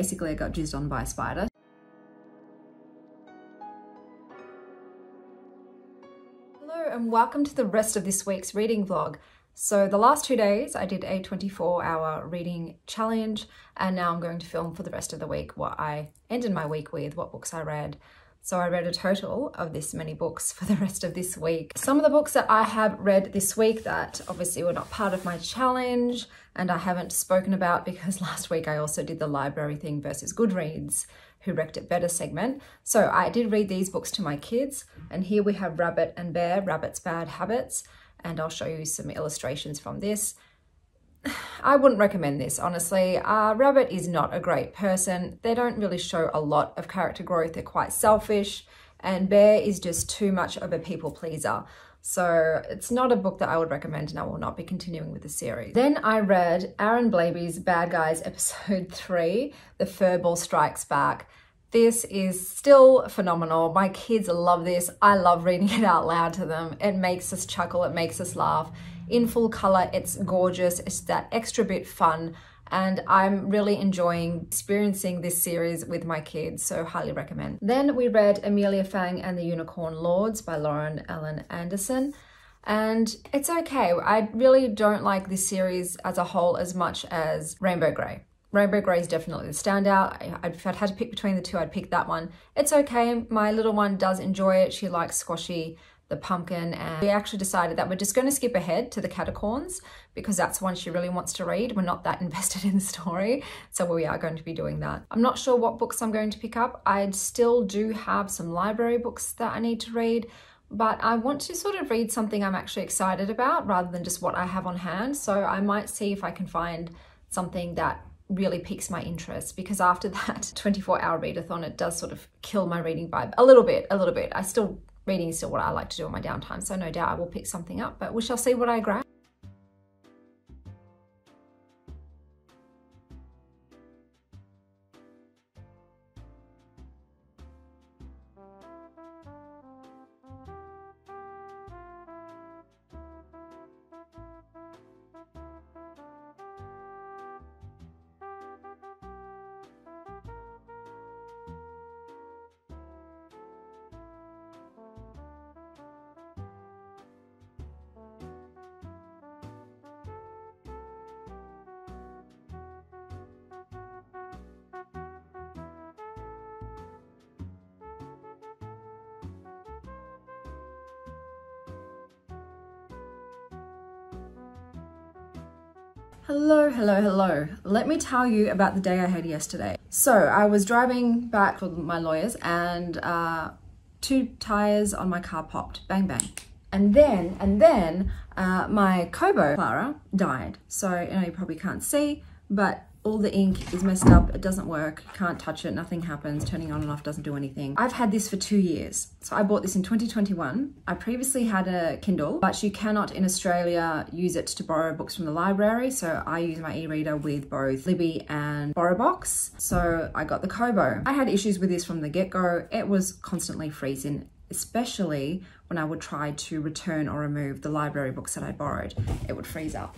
Basically, I got jizzed on by a spider. Hello and welcome to the rest of this week's reading vlog. So the last 2 days I did a 24-hour reading challenge, and now I'm going to film for the rest of the week what I ended my week with, what books I read. So I read a total of this many books for the rest of this week. Some of the books that I have read this week that obviously were not part of my challenge and I haven't spoken about because last week I also did the library thing versus Goodreads, Who Wrecked It Better segment. So I did read these books to my kids, and here we have Rabbit and Bear, Rabbit's Bad Habits, and I'll show you some illustrations from this. I wouldn't recommend this, honestly. Rabbit is not a great person. They don't really show a lot of character growth. They're quite selfish, and Bear is just too much of a people pleaser. So it's not a book that I would recommend, and I will not be continuing with the series. Then I read Aaron Blabey's Bad Guys episode 3, The Furball Strikes Back. This is still phenomenal. My kids love this. I love reading it out loud to them. It makes us chuckle, it makes us laugh. In full color, it's gorgeous. It's that extra bit fun, and I'm really enjoying experiencing this series with my kids, so highly recommend. Then we read Amelia Fang and the Unicorn Lords by Lauren Ellen Anderson, and it's okay. I really don't like this series as a whole as much as Rainbow Grey. Rainbow Grey is definitely the standout. If I'd had to pick between the two, I'd pick that one. It's okay. My little one does enjoy it. She likes Squashy the pumpkin, and we actually decided that we're just going to skip ahead to the Catacorns because that's one she really wants to read. We're not that invested in the story, so we are going to be doing that. I'm not sure what books I'm going to pick up. I still do have some library books that I need to read, but I want to sort of read something I'm actually excited about rather than just what I have on hand. So I might see if I can find something that really piques my interest, because after that 24-hour readathon, it does sort of kill my reading vibe a little bit. Reading is still what I like to do on my downtime, so no doubt I will pick something up, but we shall see what I grab. Hello. Let me tell you about the day I had yesterday. So I was driving back from my lawyer's, and 2 tires on my car popped, bang bang. And then my Kobo Clara died. So you probably can't see, but all the ink is messed up, it doesn't work, can't touch it, nothing happens, turning on and off doesn't do anything. I've had this for 2 years. So I bought this in 2021. I previously had a Kindle, but you cannot in Australia use it to borrow books from the library. So I use my e-reader with both Libby and BorrowBox. So I got the Kobo. I had issues with this from the get-go. It was constantly freezing, especially when I would try to return or remove the library books that I borrowed. It would freeze up.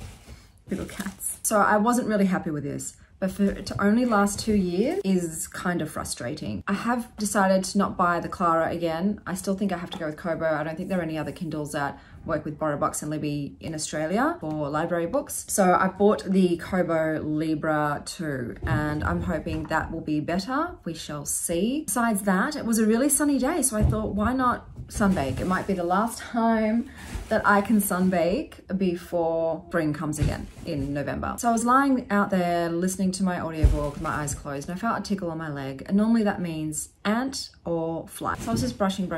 Little cats. So I wasn't really happy with this, but for it to only last 2 years is kind of frustrating. I have decided to not buy the Clara again. I still think I have to go with Kobo. I don't think there are any other Kindles that work with BorrowBox and Libby in Australia for library books. So I bought the Kobo Libra 2, and I'm hoping that will be better. We shall see. Besides that, it was a really sunny day, so I thought, why not sunbake? It might be the last time that I can sunbake before spring comes again in November. So I was lying out there listening to my audiobook, my eyes closed, and I felt a tickle on my leg, and normally that means ant or fly. So I was just brushing,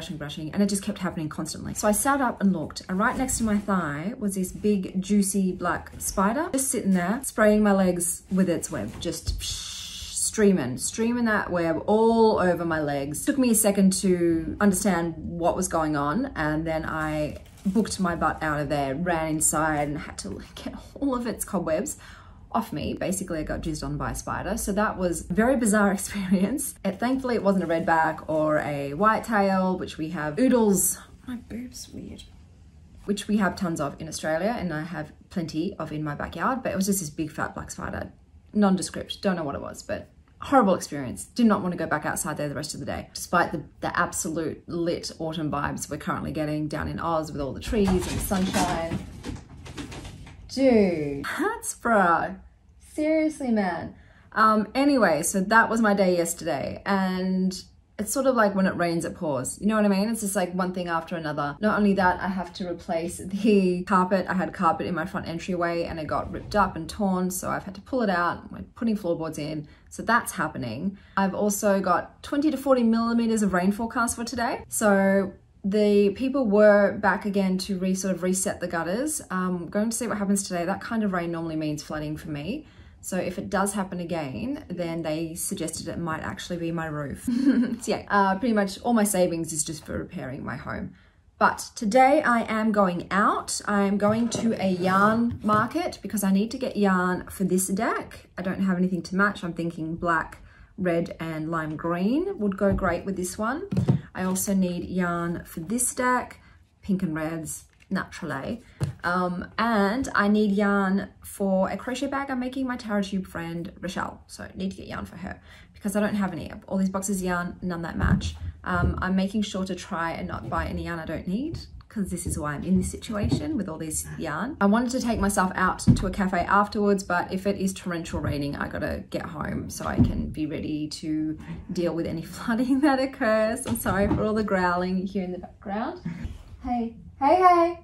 and it just kept happening constantly. So I sat up and looked, and right next to my thigh was this big, juicy black spider just sitting there, spraying my legs with its web, just streaming that web all over my legs. Took me a second to understand what was going on, and then I booked my butt out of there, ran inside, and had to get all of its cobwebs off me. Basically, I got jizzed on by a spider. So that was a very bizarre experience. Thankfully, it wasn't a redback or a whitetail, which we have oodles. My boob's weird. Which we have tons of in Australia, and I have plenty of in my backyard, but it was just this big fat black spider. Nondescript, don't know what it was, but Horrible experience. Did not want to go back outside there the rest of the day, despite the absolute lit autumn vibes we're currently getting down in Oz with all the trees and the sunshine. Dude, that's bro. Seriously, man. Anyway, so that was my day yesterday, and it's sort of like when it rains, it pours. You know what I mean? It's just like one thing after another. Not only that, I have to replace the carpet. I had carpet in my front entryway and it got ripped up and torn, so I've had to pull it out. We're putting floorboards in, so that's happening. I've also got 20 to 40 millimeters of rain forecast for today. So the people were back again to sort of reset the gutters. Going to see what happens today. That kind of rain normally means flooding for me. So if it does happen again, then they suggested it might actually be my roof. So yeah, pretty much all my savings is just for repairing my home. But today I am going out. I'm going to a yarn market because I need to get yarn for this deck. I don't have anything to match. I'm thinking black, red and lime green would go great with this one. I also need yarn for this deck, pink and reds, naturally. And I need yarn for a crochet bag I'm making my Tara Tube friend Rochelle. So I need to get yarn for her because I don't have any. All these boxes of yarn, none that match. I'm making sure to try and not buy any yarn I don't need, because this is why I'm in this situation with all this yarn. I wanted to take myself out to a cafe afterwards, but if it is torrential raining, I gotta get home so I can be ready to deal with any flooding that occurs. I'm sorry for all the growling you hear in the background. Hey, hey, hey.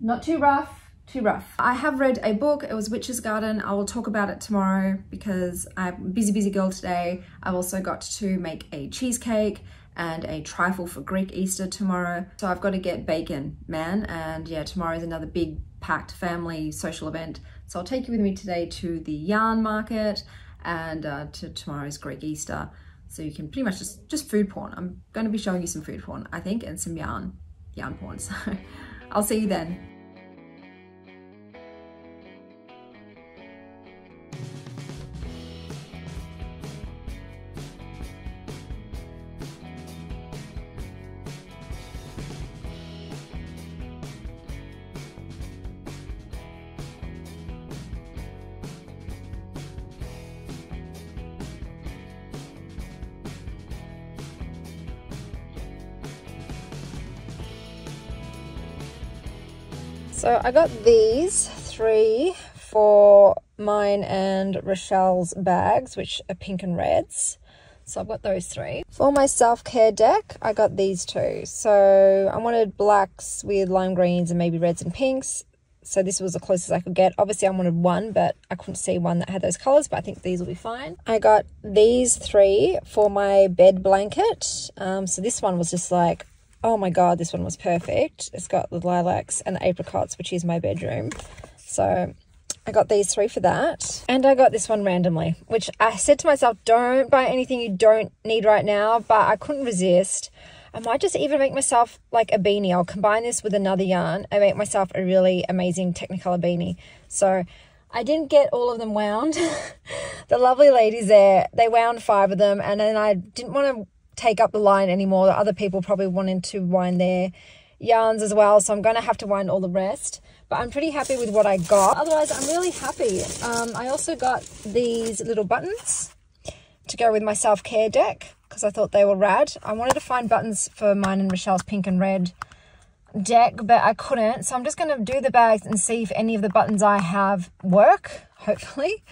Not too rough, too rough. I have read a book. It was Witch's Garden. I will talk about it tomorrow because I'm a busy girl today. I've also got to make a cheesecake and a trifle for Greek Easter tomorrow. So I've got to get bacon, man. And yeah, tomorrow is another big packed family social event. So I'll take you with me today to the yarn market and to tomorrow's Greek Easter. So you can pretty much just food porn. I'm going to be showing you some food porn, I think, and some yarn porn. So I'll see you then. So I got these 3 for mine and Rochelle's bags, which are pink and reds. So I've got those 3. For my self-care deck, I got these 2. So I wanted blacks with lime greens and maybe reds and pinks. So this was the closest I could get. Obviously I wanted one, but I couldn't see one that had those colors, but I think these will be fine. I got these 3 for my bed blanket. So this one was just like, oh my God, this one was perfect. It's got the lilacs and the apricots, which is my bedroom. So I got these 3 for that. And I got this one randomly, which I said to myself, don't buy anything you don't need right now, but I couldn't resist. I might just even make myself like a beanie. I'll combine this with another yarn and make myself a really amazing Technicolor beanie. So I didn't get all of them wound. The lovely ladies there, they wound 5 of them, and then I didn't want to take up the line anymore. The other people probably wanted to wind their yarns as well, so I'm going to have to wind all the rest, but I'm pretty happy with what I got. Otherwise, I'm really happy. I also got these little buttons to go with my self-care deck because I thought they were rad. I wanted to find buttons for mine and Michelle's pink and red deck, but I couldn't, so I'm just going to do the bags and see if any of the buttons I have work, hopefully.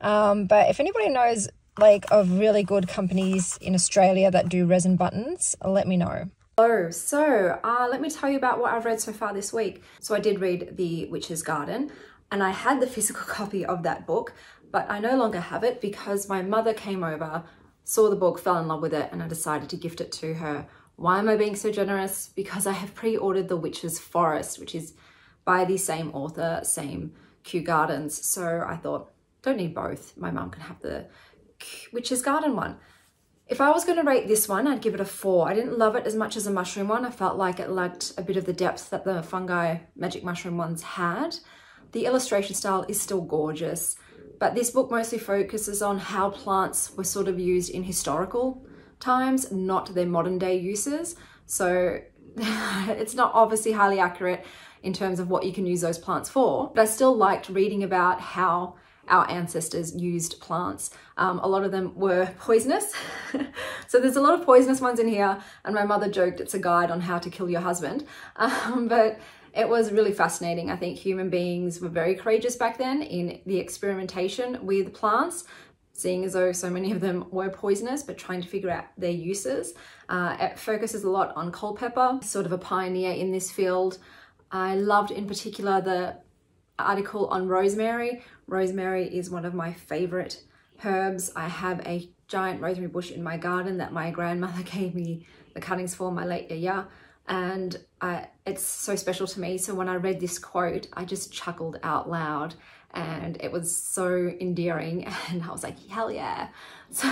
But if anybody knows like of really good companies in Australia that do resin buttons, let me know. Hello, so let me tell you about what I've read so far this week. So I did read The Witch's Garden, and I had the physical copy of that book, but I no longer have it because my mother came over, saw the book, fell in love with it, and I decided to gift it to her. Why am I being so generous? Because I have pre-ordered The Witch's Forest, which is by the same author, same Kew Gardens. So I thought, don't need both. My mum can have the Witch's Garden one. If I was going to rate this one, I'd give it a 4. I didn't love it as much as the mushroom one. I felt like it lacked a bit of the depth that the fungi magic mushroom ones had. The illustration style is still gorgeous, but this book mostly focuses on how plants were sort of used in historical times, not their modern day uses. So it's not obviously highly accurate in terms of what you can use those plants for, but I still liked reading about how our ancestors used plants. A lot of them were poisonous. So there's a lot of poisonous ones in here, and my mother joked it's a guide on how to kill your husband. But it was really fascinating. I think human beings were very courageous back then in the experimentation with plants, seeing as though so many of them were poisonous, but trying to figure out their uses. It focuses a lot on Culpeper, sort of a pioneer in this field. I loved in particular the article on rosemary. Rosemary is one of my favorite herbs. I have a giant rosemary bush in my garden that my grandmother gave me the cuttings for my late year, and it's so special to me. So when I read this quote, I just chuckled out loud, and it was so endearing, and I was like, hell yeah. So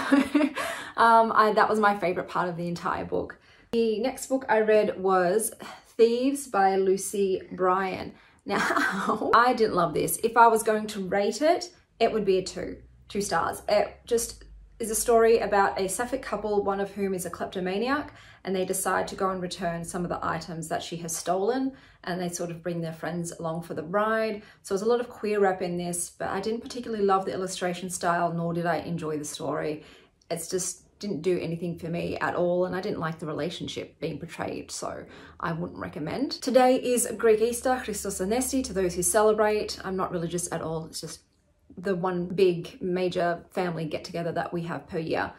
that was my favorite part of the entire book. The next book I read was Thieves by Lucy Bryan. Now, I didn't love this. If I was going to rate it, it would be a 2 stars. It just is a story about a sapphic couple, one of whom is a kleptomaniac, and they decide to go and return some of the items that she has stolen, and they sort of bring their friends along for the ride. So there's a lot of queer rap in this, but I didn't particularly love the illustration style, nor did I enjoy the story. It's just didn't do anything for me at all, and I didn't like the relationship being portrayed, so I wouldn't recommend. Today is Greek Easter, Christos Anesti, to those who celebrate. I'm not religious at all. It's just the one big major family get-together that we have per year.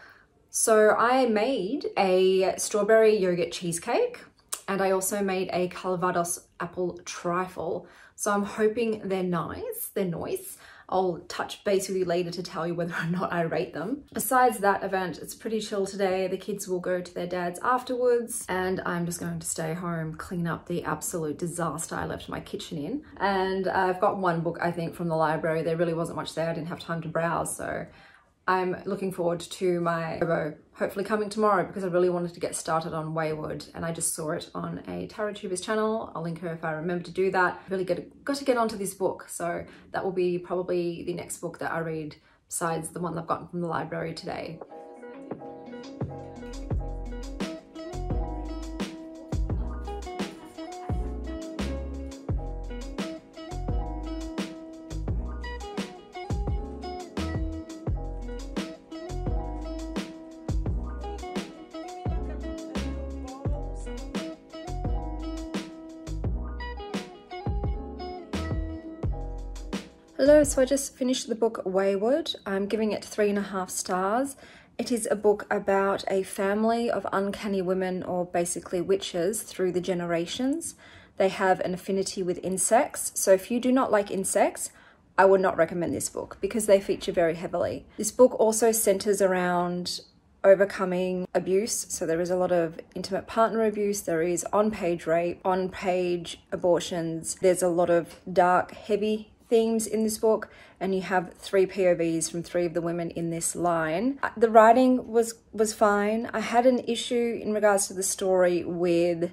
So I made a strawberry yogurt cheesecake, and I also made a Calvados apple trifle. So I'm hoping they're nice, they're nice. I'll touch base with you later to tell you whether or not I rate them. Besides that event, it's pretty chill today. The kids will go to their dad's afterwards, and I'm just going to stay home, clean up the absolute disaster I left my kitchen in. And I've got one book, I think, from the library. There really wasn't much there. I didn't have time to browse, so I'm looking forward to my Robo hopefully coming tomorrow, because I really wanted to get started on Wayward, and I just saw it on a TarotTuber's channel. I'll link her if I remember to do that. Really got to get onto this book, so that will be probably the next book that I read besides the one I've gotten from the library today. Hello, so I just finished the book Wayward. I'm giving it 3.5 stars. It is a book about a family of uncanny women, or basically witches, through the generations. They have an affinity with insects, so if you do not like insects, I would not recommend this book because they feature very heavily. This book also centers around overcoming abuse, so there is a lot of intimate partner abuse, there is on-page rape, on-page abortions, there's a lot of dark, heavy themes in this book, and you have 3 POVs from 3 of the women in this line. The writing was fine. I had an issue in regards to the story with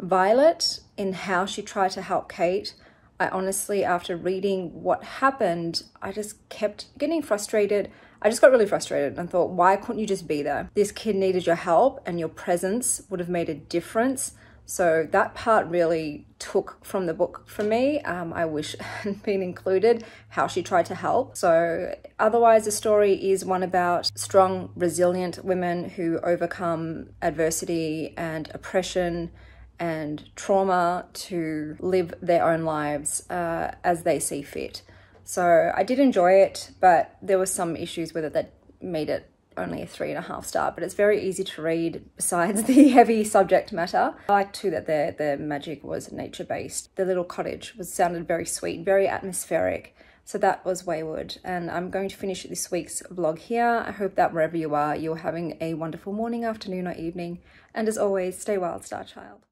Violet in how she tried to help Kate. I honestly, after reading what happened, I just kept getting frustrated. I just got really frustrated and thought, why couldn't you just be there? This kid needed your help, and your presence would have made a difference. So that part really took from the book for me. I wish it had been included, how she tried to help. So otherwise, the story is one about strong, resilient women who overcome adversity and oppression and trauma to live their own lives as they see fit. So I did enjoy it, but there were some issues with it that made it only a 3.5 star, but it's very easy to read besides the heavy subject matter. I like too that the magic was nature-based. The little cottage sounded very sweet, very atmospheric. So that was Wayward, and I'm going to finish this week's vlog here. I hope that wherever you are, you're having a wonderful morning, afternoon, or evening. And as always, stay wild, Star Child.